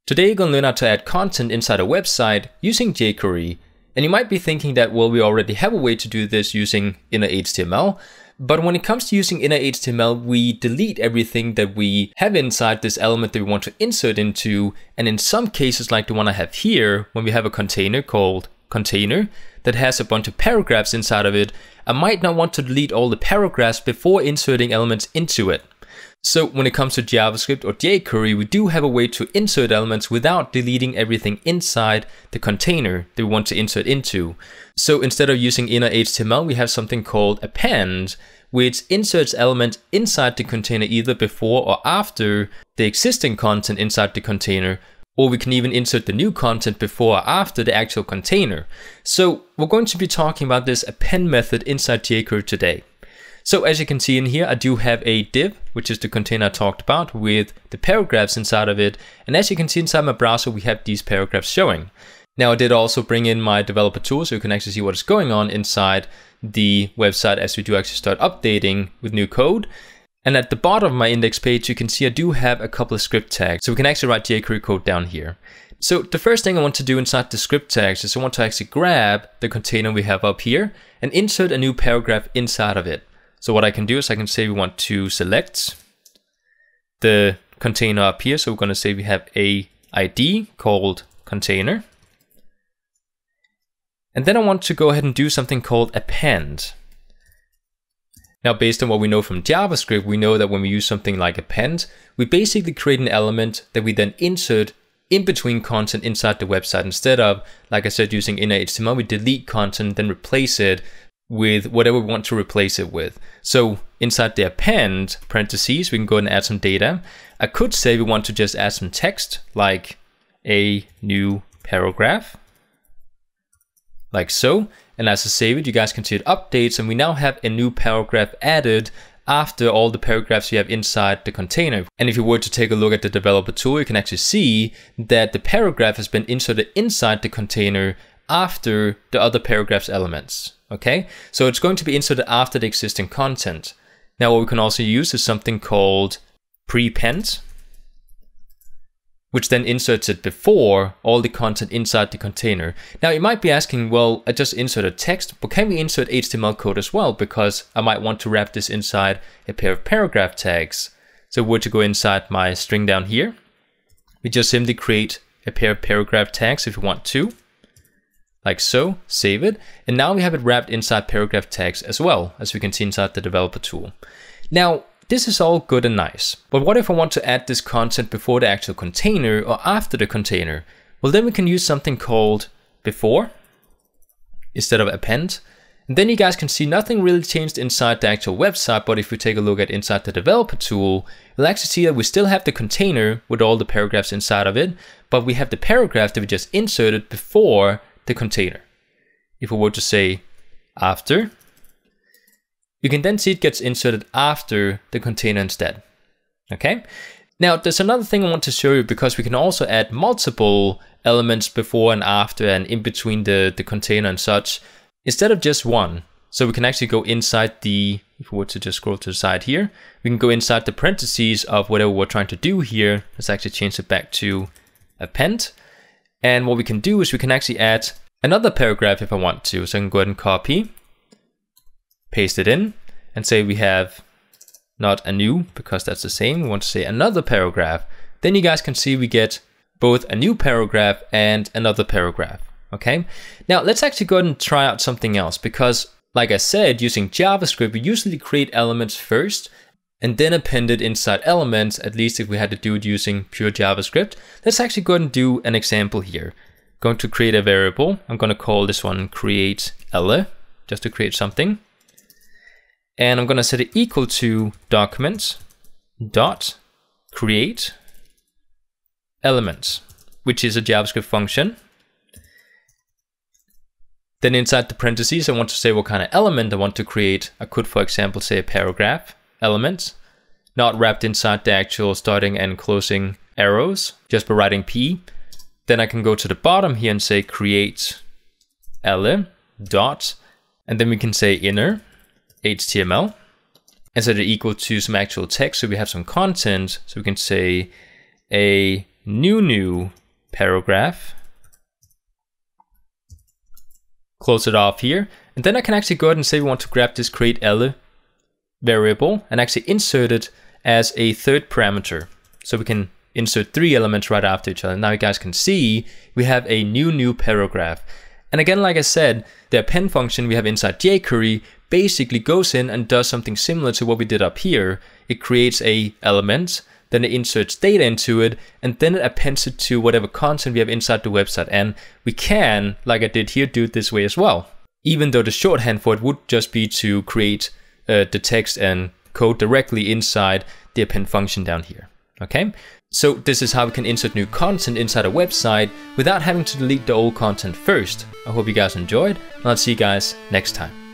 Today you're going to learn how to add content inside a website using jQuery. And you might be thinking that, well, we already have a way to do this using inner HTML. But when it comes to using inner HTML, we delete everything that we have inside this element that we want to insert into. And in some cases, like the one I have here, when we have a container called container that has a bunch of paragraphs inside of it, I might not want to delete all the paragraphs before inserting elements into it. So when it comes to JavaScript or jQuery, we do have a way to insert elements without deleting everything inside the container that we want to insert into. So instead of using inner HTML, we have something called append, which inserts elements inside the container either before or after the existing content inside the container, or we can even insert the new content before or after the actual container. So we're going to be talking about this append method inside jQuery today. So as you can see in here, I do have a div, which is the container I talked about with the paragraphs inside of it. And as you can see inside my browser, we have these paragraphs showing. Now I did also bring in my developer tool so you can actually see what is going on inside the website as we do actually start updating with new code. And at the bottom of my index page, you can see I do have a couple of script tags. So we can actually write jQuery code down here. So the first thing I want to do inside the script tags is I want to actually grab the container we have up here and insert a new paragraph inside of it. So what I can do is I can say we want to select the container up here. So we're going to say we have a ID called container. And then I want to go ahead and do something called append. Now, based on what we know from JavaScript, we know that when we use something like append, we basically create an element that we then insert in between content inside the website. Instead of, like I said, using inner HTML, we delete content, then replace it with whatever we want to replace it with. So inside the append parentheses, we can go and add some data. I could say we want to just add some text, like a new paragraph, like so. And as I save it, you guys can see it updates, and we now have a new paragraph added after all the paragraphs you have inside the container. And if you were to take a look at the developer tool, you can actually see that the paragraph has been inserted inside the container after the other paragraphs elements. Okay, so it's going to be inserted after the existing content. Now what we can also use is something called prepend, which then inserts it before all the content inside the container. Now you might be asking, well, I just inserted text, but can we insert HTML code as well? Because I might want to wrap this inside a pair of paragraph tags. So if we were to go inside my string down here, we just simply create a pair of paragraph tags if you want to. Like so, save it, and now we have it wrapped inside paragraph tags as well, as we can see inside the developer tool. Now, this is all good and nice, but what if I want to add this content before the actual container or after the container? Well, then we can use something called before instead of append. And then you guys can see nothing really changed inside the actual website, but if we take a look at inside the developer tool, you'll actually see that we still have the container with all the paragraphs inside of it, but we have the paragraph that we just inserted before the container. If we were to say after, you can then see it gets inserted after the container instead. Okay. Now there's another thing I want to show you, because we can also add multiple elements before and after and in between the container and such, instead of just one. So we can actually go inside the, if we were to just scroll to the side here, we can go inside the parentheses of whatever we're trying to do here. Let's actually change it back to append. And what we can do is we can actually add another paragraph if I want to. So I can go ahead and copy, paste it in, and say we have not a new, because that's the same. We want to say another paragraph. Then you guys can see we get both a new paragraph and another paragraph. Okay. Now let's actually go ahead and try out something else, because like I said, using JavaScript, we usually create elements first and then append it inside elements, at least if we had to do it using pure JavaScript. Let's actually go ahead and do an example here. I'm going to create a variable. I'm going to call this one create ele, just to create something. And I'm going to set it equal to document dot create element, which is a JavaScript function. Then inside the parentheses, I want to say what kind of element I want to create. I could, for example, say a paragraph element, not wrapped inside the actual starting and closing arrows, just by writing P. Then I can go to the bottom here and say create ele dot, and then we can say inner HTML and set it equal to some actual text. So we have some content. So we can say a new paragraph. Close it off here. And then I can actually go ahead and say we want to grab this create ele variable and actually insert it as a third parameter. So we can insert 3 elements right after each other. Now you guys can see we have a new paragraph. And again, like I said, the append function we have inside jQuery basically goes in and does something similar to what we did up here. It creates a element, then it inserts data into it, and then it appends it to whatever content we have inside the website. And we can, like I did here, do it this way as well. Even though the shorthand for it would just be to create the text and code directly inside the append function down here. Okay, so this is how we can insert new content inside a website without having to delete the old content first. I hope you guys enjoyed, and I'll see you guys next time.